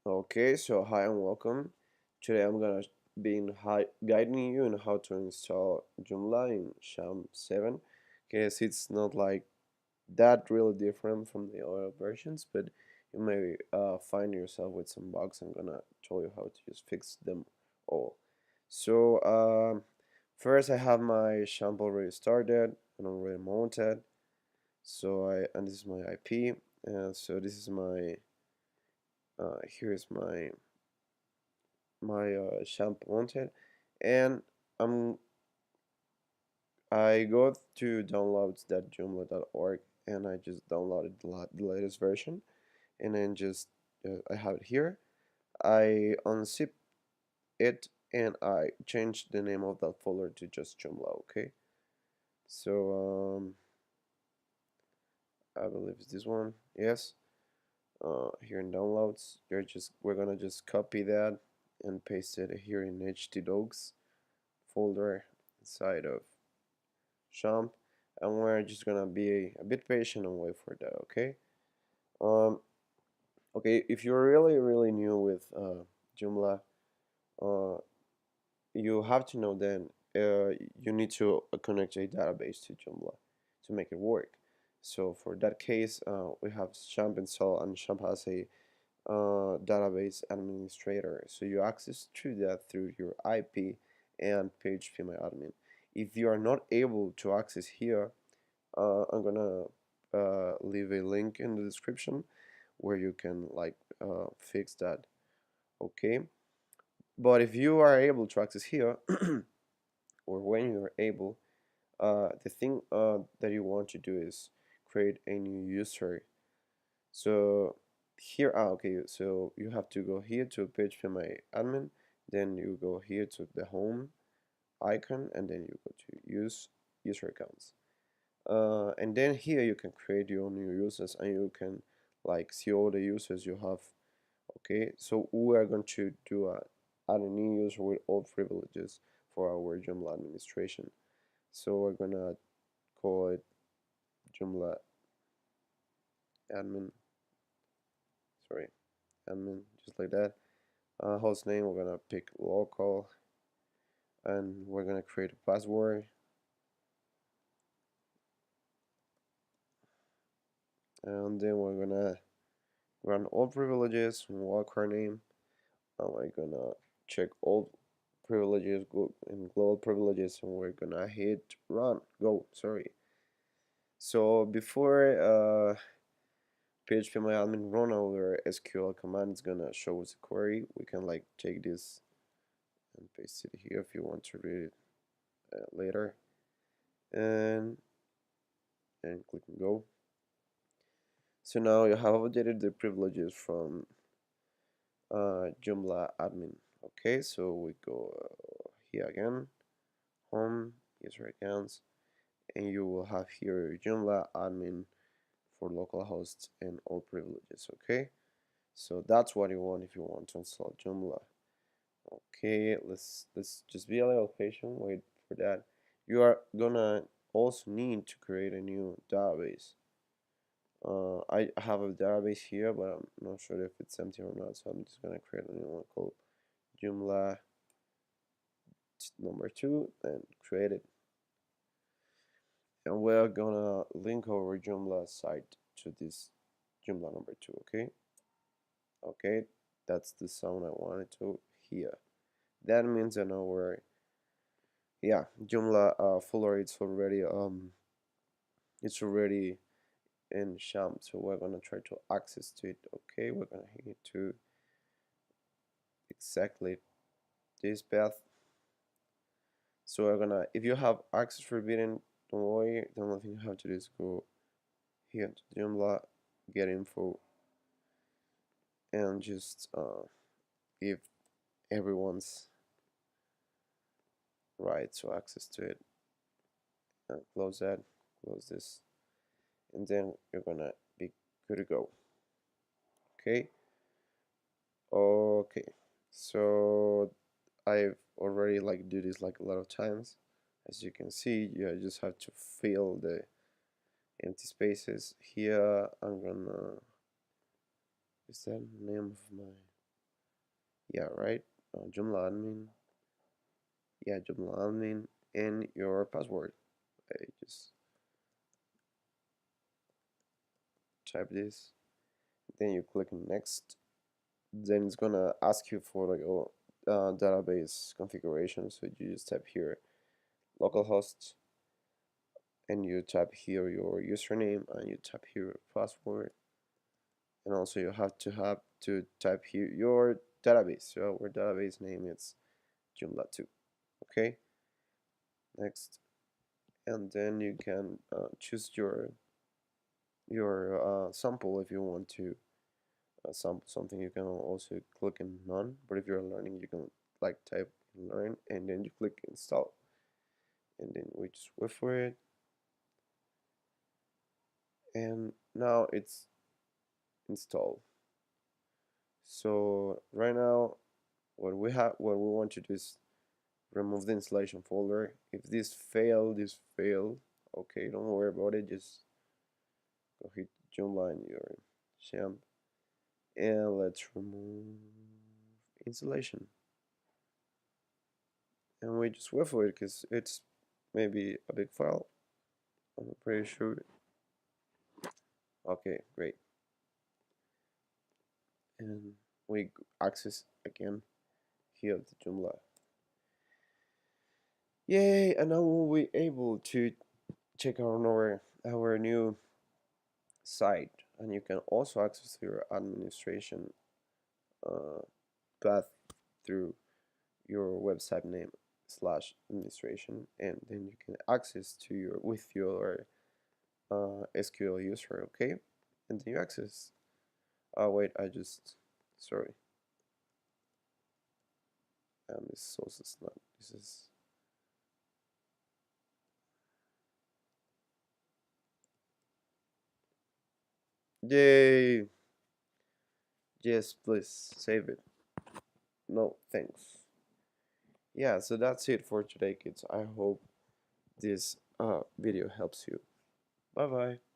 Okay, so hi and welcome. Today I'm gonna be guiding you on how to install Joomla in XAMPP 7 because it's not like that really different from the other versions, but you may find yourself with some bugs. I'm gonna tell you how to just fix them all. So first I have my XAMPP already started and already mounted. And this is my IP, and so this is my here's my XAMPP wanted, and um I go to downloads.joomla.org and I just downloaded the latest version, and then just I have it here. I unzip it and I change the name of that folder to just Joomla. Okay, so I believe it's this one. Yes. Here in downloads, we're gonna just copy that and paste it here in htdocs folder inside of XAMPP, and we're just gonna be a bit patient and wait for that. Okay. Um. Okay. If you're really new with Joomla, uh, you have to know then you need to connect a database to Joomla to make it work. So for that case, we have XAMPP install, and XAMPP has a database administrator. So you access to that through your IP and phpMyadmin. If you are not able to access here, I'm gonna leave a link in the description where you can fix that. Okay, but if you are able to access here, or when you are able, the thing that you want to do is create a new user. So here, okay, so you have to go here to phpMyadmin, then you go here to the home icon, and then you go to use user accounts. And then here you can create your new users, and you can see all the users you have. Okay, so we are going to add a new user with all privileges for our Joomla administration. So we're gonna call it Joomla admin, sorry, admin, just like that. Host name, we're gonna pick local, and we're gonna create a password, and then we're gonna run all privileges, wildcard name, and we're gonna check all privileges and global privileges, and we're gonna hit run, go, sorry. So before phpMyadmin run our SQL command, it's gonna show us a query. We can take this and paste it here if you want to read it later, and click and go. So now you have updated the privileges from Joomla admin. Okay, so we go here again, home, user accounts, and you will have here Joomla admin for localhost and all privileges. Okay, so that's what you want if you want to install Joomla. Okay, let's just be a little patient, wait for that. You are gonna also need to create a new database. I have a database here, but I'm not sure if it's empty or not, so I'm just gonna create a new one called Joomla number 2 and create it. And we're gonna link our Joomla site to this Joomla number 2, okay? Okay, that's the sound I wanted to hear. That means that our Joomla folder it's already in XAMPP, so we're gonna try to access to it. Okay, we're gonna hit to exactly this path. So we're gonna, if you have access forbidden, don't worry, the only thing you have to do is go here to Joomla, get info, and just give everyone's right to access to it, and close that, close this, and then you're gonna be good to go. Okay, okay, so I've already do this a lot of times. As you can see, you just have to fill the empty spaces. Here I'm gonna, is that name of my Yeah, right. Joomla admin. Yeah, Joomla admin and your password. I just type this. Then you click next. Then it's gonna ask you for your database configuration. So you just type here localhost, and you type here your username, and you type here your password, and also you have to type here your database. So our database name is Joomla 2. Okay, next, and then you can choose your sample if you want to sample something. You can also click in none, but if you're learning, you can like type learn, and then you click install, and then we just wait for it, and now it's installed. So right now, what we want to do is remove the installation folder. If this failed, okay, don't worry about it. Just go hit Joomla in your XAMPP, and let's remove installation. And we just wait for it because it's maybe a big file. I'm pretty sure. Okay, great. And we access again here the Joomla. Yay! And now we'll be able to check our new site, and you can also access your administration uh, path through your website name / administration, and then you can access to your with your SQL user. Okay, and then you access. Oh wait, I just sorry. This source is not. This is yay. Yes, please save it. No, thanks. Yeah, so that's it for today, kids. I hope this video helps you. Bye bye.